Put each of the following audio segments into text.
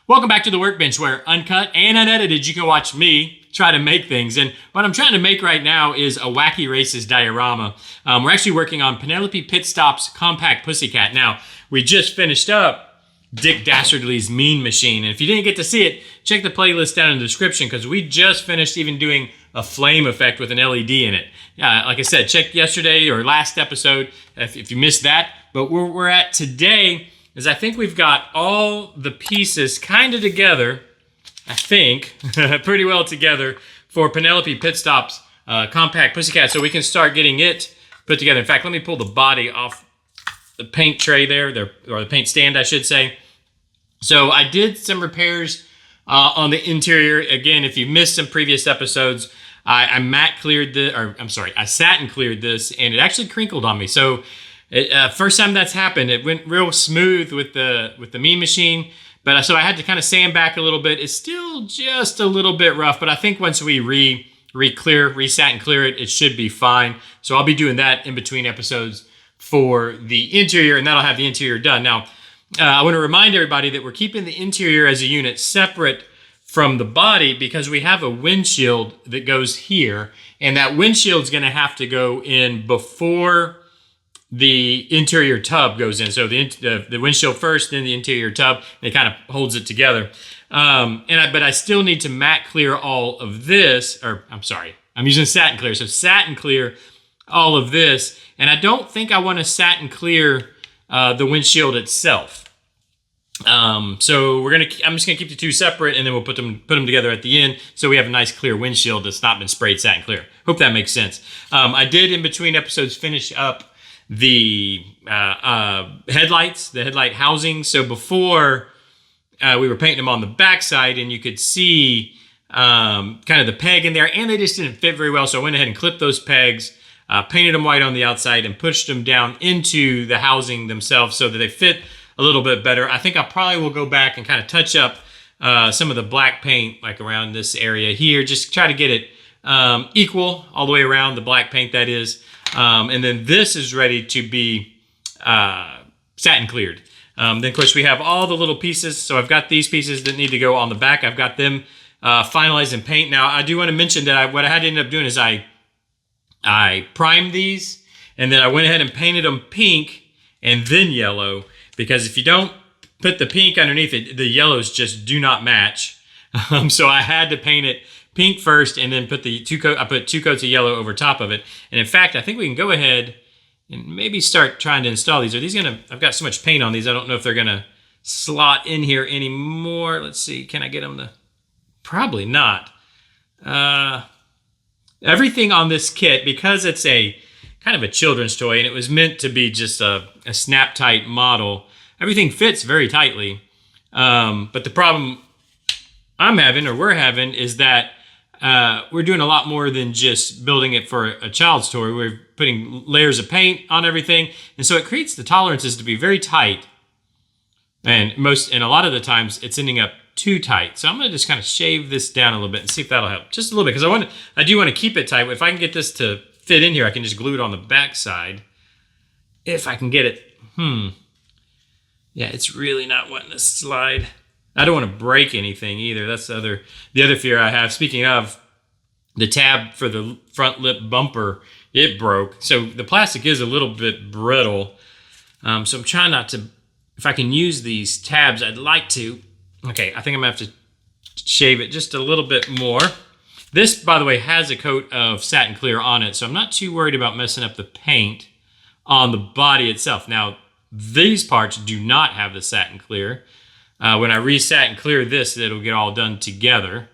Welcome back to the Workbench, where uncut and unedited you can watch me try to make things. And what I'm trying to make right now is a Wacky Races diorama. We're actually working on Penelope Pitstop's Compact Pussycat. Now, we just finished up Dick Dastardly's Mean Machine. And if you didn't get to see it, check the playlist down in the description, because we just finished even doing a flame effect with an LED in it. Like I said, check yesterday or last episode if you missed that. But where we're at today is I think we've got all the pieces kind of together, I think, pretty well together for Penelope Pitstop's Compact Pussycat, so we can start getting it put together. In fact, let me pull the body off the paint tray there, or the paint stand, I should say. So I did some repairs on the interior. Again, if you missed some previous episodes, I satin cleared this, and it actually crinkled on me. So first time that's happened, it went real smooth with the Mean Machine, but so I had to kind of sand back a little bit. It's still just a little bit rough, but I think once we re-satin clear it, it should be fine. So I'll be doing that in between episodes for the interior, and that'll have the interior done. Now, I want to remind everybody that we're keeping the interior as a unit separate from the body because we have a windshield that goes here, and that windshield's going to have to go in before the interior tub goes in. So the windshield first, then the interior tub, and it kind of holds it together. But I still need to matte clear all of this, or I'm sorry, I'm using satin clear. So satin clear all of this, and I don't think I want to satin clear the windshield itself. So I'm just gonna keep the two separate, and then we'll put them together at the end, so we have a nice clear windshield that's not been sprayed satin clear. Hope that makes sense. I did in between episodes finish up the headlights, the headlight housing. So before we were painting them on the backside, and you could see kind of the peg in there, and they just didn't fit very well. So I went ahead and clipped those pegs, painted them white on the outside, and pushed them down into the housing themselves so that they fit a little bit better. I think I probably will go back and kind of touch up some of the black paint, like around this area here, just try to get it equal all the way around, the black paint that is. And then this is ready to be satin cleared. Then of course we have all the little pieces. So I've got these pieces that need to go on the back. I've got them finalized in paint. Now I do want to mention that what I had to end up doing is I primed these, and then I went ahead and painted them pink and then yellow, because if you don't put the pink underneath it, the yellows just do not match. So I had to paint it pink first, and then put I put 2 coats of yellow over top of it. And in fact, I think we can go ahead and maybe start trying to install these. Are these I've got so much paint on these, I don't know if they're gonna slot in here anymore. Let's see, can I get them to? Probably not. Everything on this kit, because it's a kind of a children's toy, and it was meant to be just a snap tight model, everything fits very tightly. But the problem we're having is that we're doing a lot more than just building it for a child's toy. We're putting layers of paint on everything, and so it creates the tolerances to be very tight. And a lot of the times it's ending up too tight. So I'm gonna just kind of shave this down a little bit and see if that'll help just a little bit, because I do want to keep it tight. If I can get this to fit in here, I can just glue it on the back side. If I can get it, yeah, it's really not wanting to slide. I don't want to break anything either. That's the other fear I have. Speaking of, the tab for the front lip bumper, it broke. So the plastic is a little bit brittle. So I'm trying not to, if I can use these tabs, I'd like to. Okay, I think I'm gonna have to shave it just a little bit more. This, by the way, has a coat of satin clear on it, so I'm not too worried about messing up the paint on the body itself. Now, these parts do not have the satin clear. When I re-satin clear this, it'll get all done together.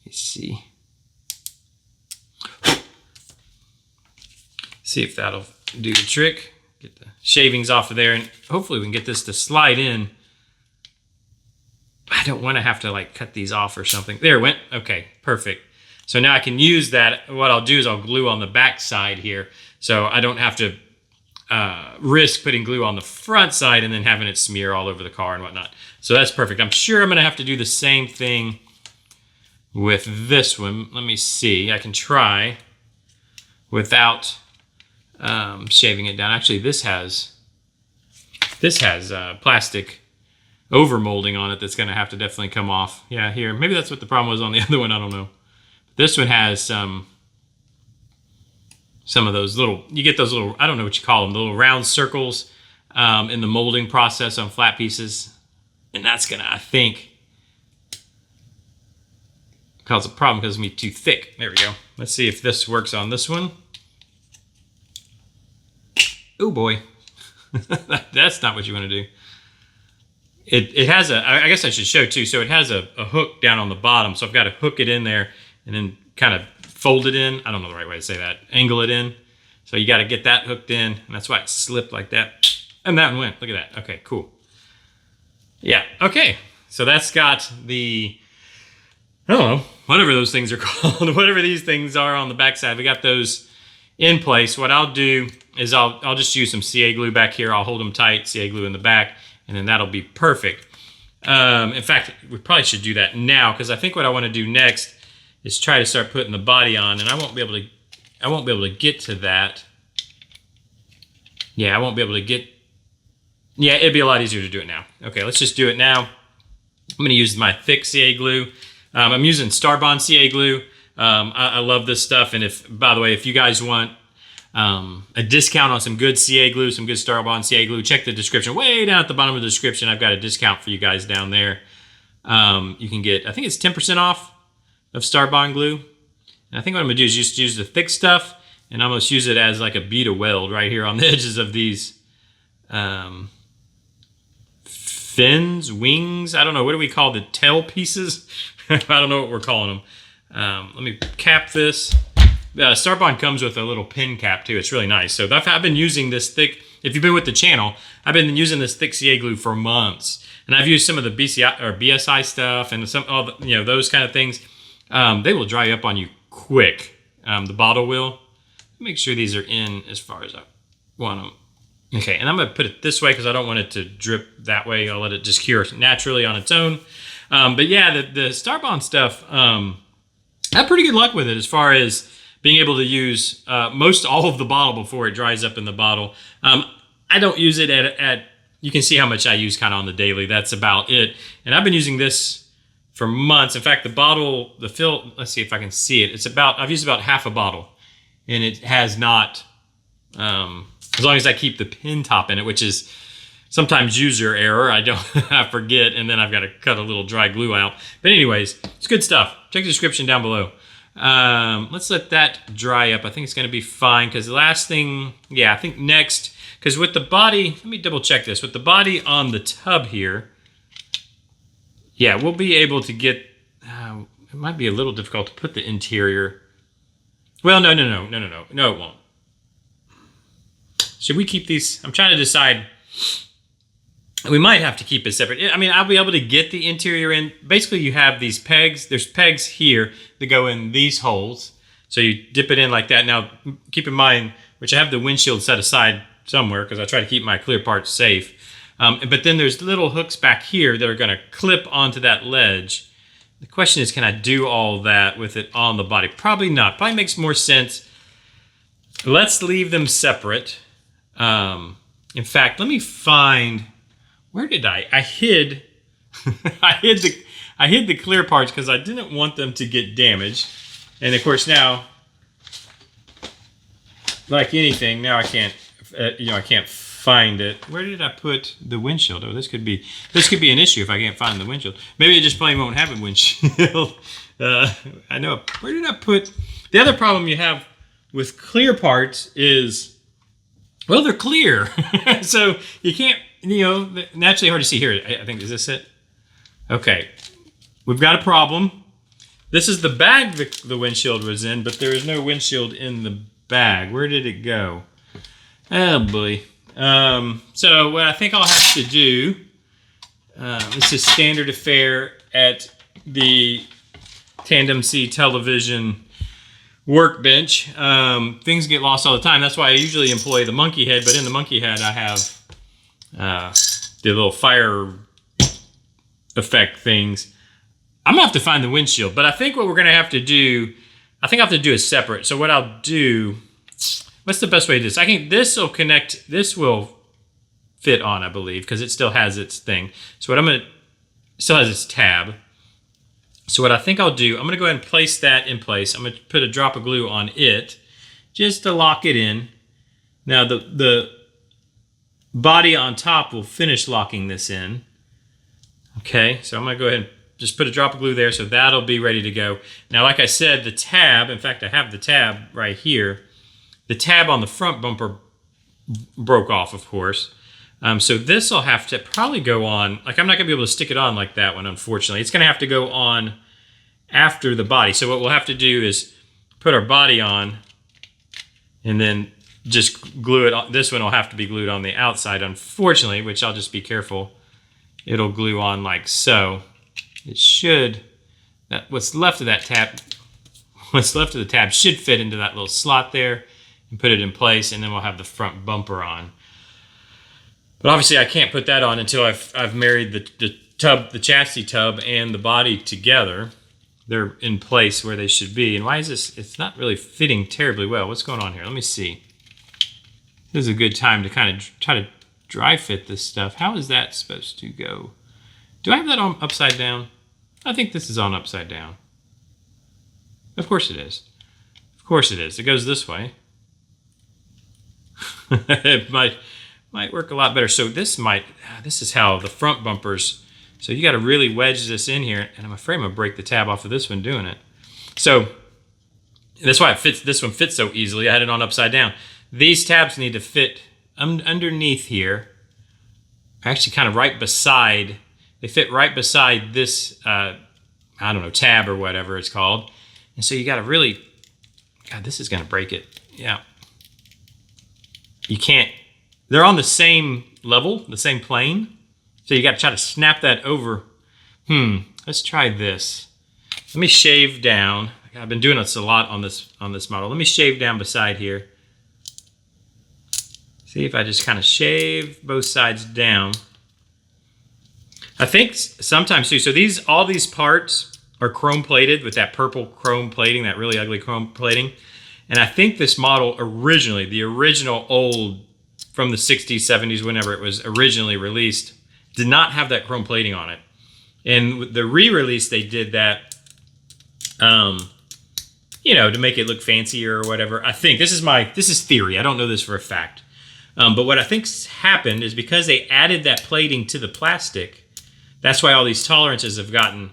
Let's see. See if that'll do the trick. Get the shavings off of there, and hopefully we can get this to slide in. I don't want to have to like cut these off or something. There it went. Okay, perfect. So now I can use that. What I'll do is I'll glue on the back side here, so I don't have to risk putting glue on the front side and then having it smear all over the car and whatnot. So that's perfect. I'm sure I'm going to have to do the same thing with this one. Let me see. I can try without shaving it down. Actually, this has plastic over molding on it that's going to have to definitely come off. Yeah, here. Maybe that's what the problem was on the other one. I don't know. This one has some of those little, you get those little, I don't know what you call them, the little round circles in the molding process on flat pieces. And that's going to, I think, cause a problem because it's going to be too thick. There we go. Let's see if this works on this one. Oh boy. That's not what you want to do. It has a, I guess I should show too. So it has a hook down on the bottom. So I've got to hook it in there and then kind of fold it in. I don't know the right way to say that. Angle it in. So you got to get that hooked in. And that's why it slipped like that. And that one went. Look at that. Okay, cool. Yeah, okay. So that's got the, I don't know, whatever those things are called, whatever these things are on the backside. We got those in place. What I'll do is I'll just use some CA glue back here. I'll hold them tight, CA glue in the back, and then that'll be perfect. In fact, we probably should do that now because I think what I want to do next is try to start putting the body on, and I won't be able to get to that. Yeah, I won't be able to get. Yeah, it'd be a lot easier to do it now. Okay, let's just do it now. I'm going to use my thick CA glue. I'm using Starbond CA glue. I love this stuff, and if, by the way, if you guys want a discount on some good CA glue, some good Starbond CA glue, check the description. Way down at the bottom of the description, I've got a discount for you guys down there. You can get, I think it's 10% off of Starbond glue. And I think what I'm going to do is just use the thick stuff and almost use it as like a bead of weld right here on the edges of these fins, wings. I don't know. What do we call the tail pieces? I don't know what we're calling them. Let me cap this. Starbond comes with a little pin cap too. It's really nice. So I've been using this thick, if you've been with the channel, I've been using this thick CA glue for months. And I've used some of the BSI stuff and all the, those kind of things. They will dry up on you quick. The bottle will. Make sure these are in as far as I want them. Okay, and I'm going to put it this way because I don't want it to drip that way. I'll let it just cure naturally on its own. But yeah, the Starbond stuff, I had pretty good luck with it as far as being able to use most all of the bottle before it dries up in the bottle. I don't use it at you can see how much I use kind of on the daily. That's about it. And I've been using this for months. In fact, the bottle, the fill, let's see if I can see it. I've used about half a bottle. And it has not, as long as I keep the pin top in it, which is sometimes user error. I forget, and then I've got to cut a little dry glue out. But anyways, it's good stuff. Check the description down below. Let's let that dry up. I think it's going to be fine because the last thing, yeah, I think next, because with the body, let me double check this. With the body on the tub here, yeah, we'll be able to get, it might be a little difficult to put the interior. Well, no, it won't. Should we keep these? I'm trying to decide. We might have to keep it separate. I mean, I'll be able to get the interior in. Basically, you have these pegs. There's pegs here that go in these holes. So you dip it in like that. Now, keep in mind, which I have the windshield set aside somewhere because I try to keep my clear parts safe. But then there's little hooks back here that are going to clip onto that ledge. The question is, can I do all that with it on the body? Probably not. Probably makes more sense. Let's leave them separate. In fact, let me find, where did I hid, I hid the clear parts because I didn't want them to get damaged. And of course now, like anything, now I can't, I can't find it. Where did I put the windshield? Oh, this could be an issue if I can't find the windshield. Maybe it just plain won't have a windshield. I know. Where did I put? The other problem you have with clear parts is, well, they're clear, so you can't. Naturally hard to see here. I think, is this it? Okay, we've got a problem. This is the bag the windshield was in, but there is no windshield in the bag. Where did it go? Oh boy. So what I think I'll have to do, this is standard affair at the TandemCTelevision workbench. Things get lost all the time. That's why I usually employ the monkey head, but in the monkey head I have the little fire effect things. I'm gonna have to find the windshield, but I think what we're gonna have to do, I think I have to do it separate. So what I'll do, what's the best way to do this? I think this will connect, this will fit on, I believe, because it still has its thing. So what I'm gonna, still has its tab. So what I think I'll do, I'm gonna go ahead and place that in place. I'm gonna put a drop of glue on it just to lock it in. Now the body on top will finish locking this in. Okay, so I'm gonna go ahead and just put a drop of glue there, so that'll be ready to go. Now, like I said, the tab, in fact, I have the tab right here. The tab on the front bumper broke off, of course. So this will have to probably go on, like I'm not gonna be able to stick it on like that one, unfortunately. It's gonna have to go on after the body. So what we'll have to do is put our body on and then just glue it on. This one will have to be glued on the outside, unfortunately, which I'll just be careful. It'll glue on like so. It should, what's left of that tab, what's left of the tab should fit into that little slot there and put it in place, and then we'll have the front bumper on. But obviously I can't put that on until I've married the chassis tub and the body together. They're in place where they should be. And why is this, it's not really fitting terribly well. What's going on here? Let me see. This is a good time to kind of try to dry fit this stuff. How is that supposed to go? Do I have that on upside down? I think this is on upside down. Of course it is. Of course it is. It goes this way. It might work a lot better. So this is how the front bumpers, so you got to really wedge this in here, and I'm afraid I'm gonna break the tab off of this one doing it. So that's why it fits, this one fits so easily. I had it on upside down. These tabs need to fit underneath here, actually kind of right beside, they fit right beside this, I don't know, tab or whatever it's called. And so you got to really, God, this is going to break it. Yeah. You can't, they're on the same level, the same plane. So you got to try to snap that over. Let's try this. Let me shave down. I've been doing this a lot on this model. Let me shave down beside here. See if I just kind of shave both sides down. I think sometimes too, so all these parts are chrome plated with that purple chrome plating, that really ugly chrome plating. And I think this model originally, the original old from the 60s, 70s, whenever it was originally released, did not have that chrome plating on it. And with the re-release, they did that, you know, to make it look fancier or whatever. I think, this is theory, I don't know this for a fact. But what I think's happened is because they added that plating to the plastic, that's why all these tolerances have gotten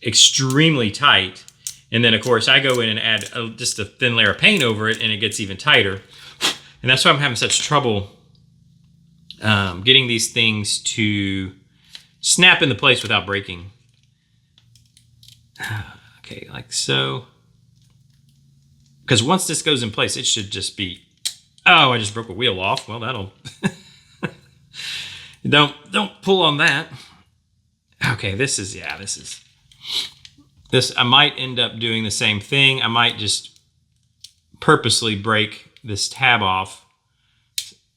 extremely tight. And then, of course, I go in and add just a thin layer of paint over it, and it gets even tighter. And that's why I'm having such trouble getting these things to snap into place without breaking. Okay, like so. Because once this goes in place, it should just be... Oh, I just broke a wheel off. Well, that'll... Don't pull on that. Okay, this I might end up doing the same thing. I might just purposely break this tab off.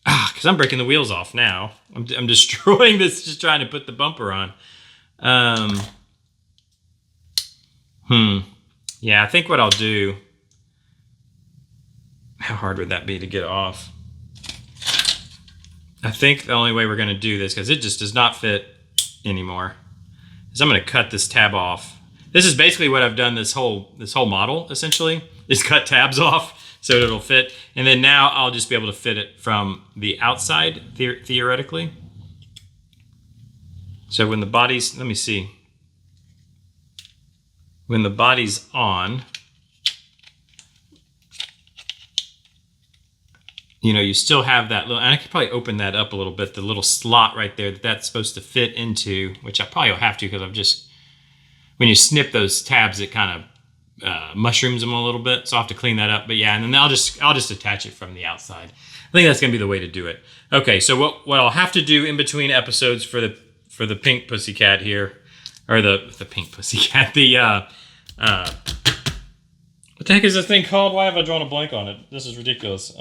Because I'm breaking the wheels off now. I'm destroying this just trying to put the bumper on. Yeah, I think what I'll do... How hard would that be to get off? I think the only way we're going to do this, because it just does not fit anymore, is I'm going to cut this tab off. This is basically what I've done this whole model, essentially, is cut tabs off so it'll fit. And then now I'll just be able to fit it from the outside, theoretically. So when the body's, let me see. When the body's on, you know, you still have that little, and I could probably open that up a little bit, the little slot right there that's supposed to fit into, which I probably will have to because I've just, when you snip those tabs, it kind of mushrooms them a little bit, so I'll have to clean that up. But yeah, and then I'll just attach it from the outside. I think that's gonna be the way to do it. Okay, so what I'll have to do in between episodes for the pink pussycat here, or the pink pussycat, what the heck is this thing called? Why have I drawn a blank on it? This is ridiculous.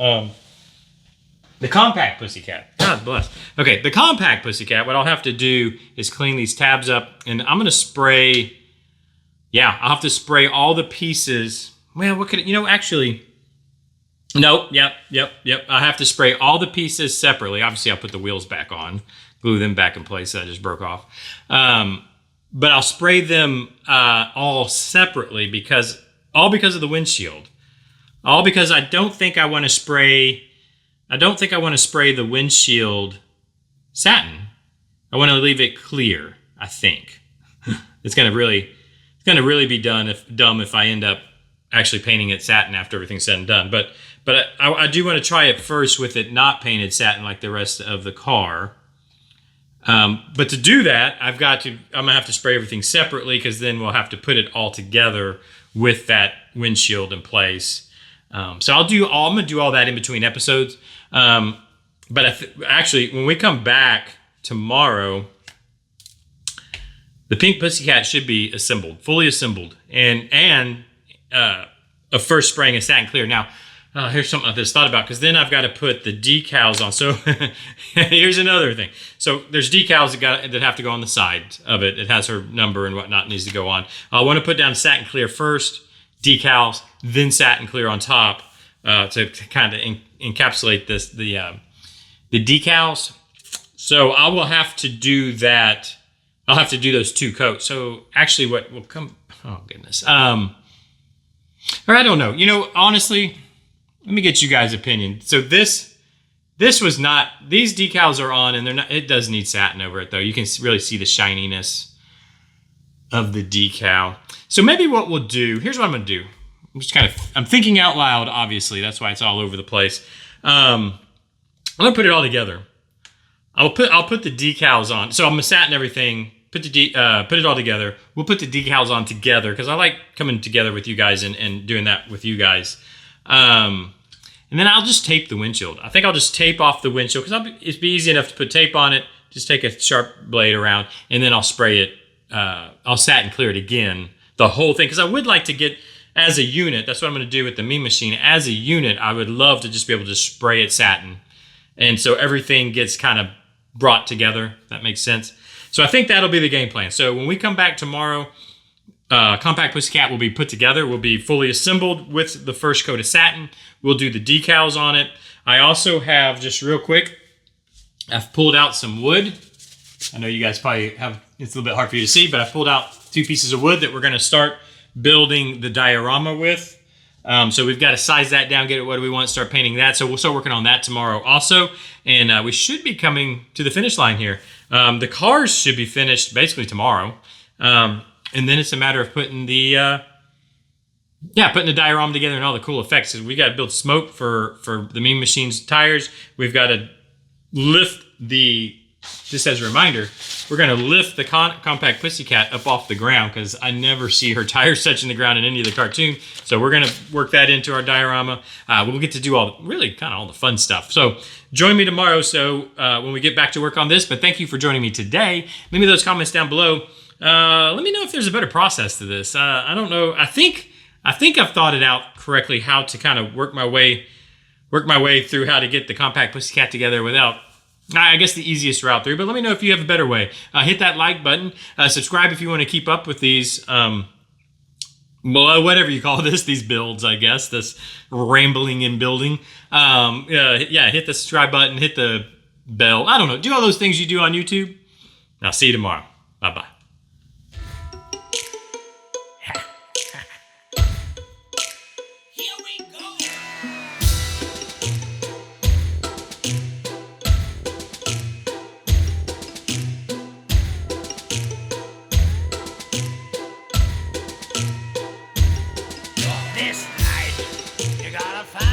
The Compact Pussycat. God bless. Okay, the Compact Pussycat, what I'll have to do is clean these tabs up, and I'm going to spray, yeah, I'll have to spray all the pieces. Well, what could, you know, actually, Nope. Yep. I have to spray all the pieces separately. Obviously, I'll put the wheels back on, glue them back in place that I just broke off. But I'll spray them all separately because of the windshield. All because I don't think I want to spray the windshield satin. I want to leave it clear, I think. It's gonna really be dumb if I end up actually painting it satin after everything's said and done. But I do want to try it first with it not painted satin like the rest of the car. But to do that, I'm gonna have to spray everything separately because then we'll have to put it all together with that windshield in place. So I'm gonna do all that in between episodes. But actually, when we come back tomorrow, the pink Pussycat should be assembled, fully assembled, and a first spraying of satin clear. Now, here's something I just thought about, because then I've got to put the decals on. So here's another thing. So there's decals that have to go on the side of it. It has her number and whatnot needs to go on. I want to put down satin clear first, decals, then satin clear on top to kind of encapsulate the decals. So I will have to do that. I'll have to do those 2 coats. So actually what will come, oh goodness. Or I don't know. Honestly, let me get you guys' opinion. So this was not, these decals are on and they're not, it does need satin over it though. You can really see the shininess of the decal. So maybe what we'll do, here's what I'm gonna do. I'm thinking out loud, obviously. That's why it's all over the place. I'm gonna put it all together. I'll put the decals on. So I'm gonna satin everything, put it all together. We'll put the decals on together because I like coming together with you guys and doing that with you guys. And then I'll just tape the windshield. I think I'll just tape off the windshield because it'd be easy enough to put tape on it. Just take a sharp blade around and then I'll spray it. I'll satin clear it again, the whole thing. Because I would like to get, as a unit, that's what I'm going to do with the Mean Machine. As a unit, I would love to just be able to spray it satin. And so everything gets kind of brought together. If that makes sense. So I think that'll be the game plan. So when we come back tomorrow, Compact Pussycat will be put together. Will be fully assembled with the first coat of satin. We'll do the decals on it. I also have, just real quick, I've pulled out some wood. I know you guys probably have, it's a little bit hard for you to see, but I've pulled out 2 pieces of wood that we're going to start building the diorama with. So we've got to size that down, get it what do we want, start painting that. So we'll start working on that tomorrow also. And we should be coming to the finish line here. The cars should be finished basically tomorrow. And then it's a matter of putting the diorama together and all the cool effects. We got to build smoke for the Mean Machine's tires. We've got to lift just as a reminder, we're going to lift the Compact Pussycat up off the ground because I never see her tires touching the ground in any of the cartoon. So we're going to work that into our diorama. We'll get to do all the fun stuff. So join me tomorrow when we get back to work on this. But thank you for joining me today. Leave me those comments down below. Let me know if there's a better process to this. I don't know. I think I've thought it out correctly how to kind of work my way through how to get the Compact Pussycat together without, I guess, the easiest route through. But let me know if you have a better way. Hit that like button. Subscribe if you want to keep up with these, whatever you call this, these builds, I guess, this rambling and building. Hit the subscribe button, hit the bell. I don't know. Do all those things you do on YouTube. I'll see you tomorrow. Bye-bye. This night, you gotta find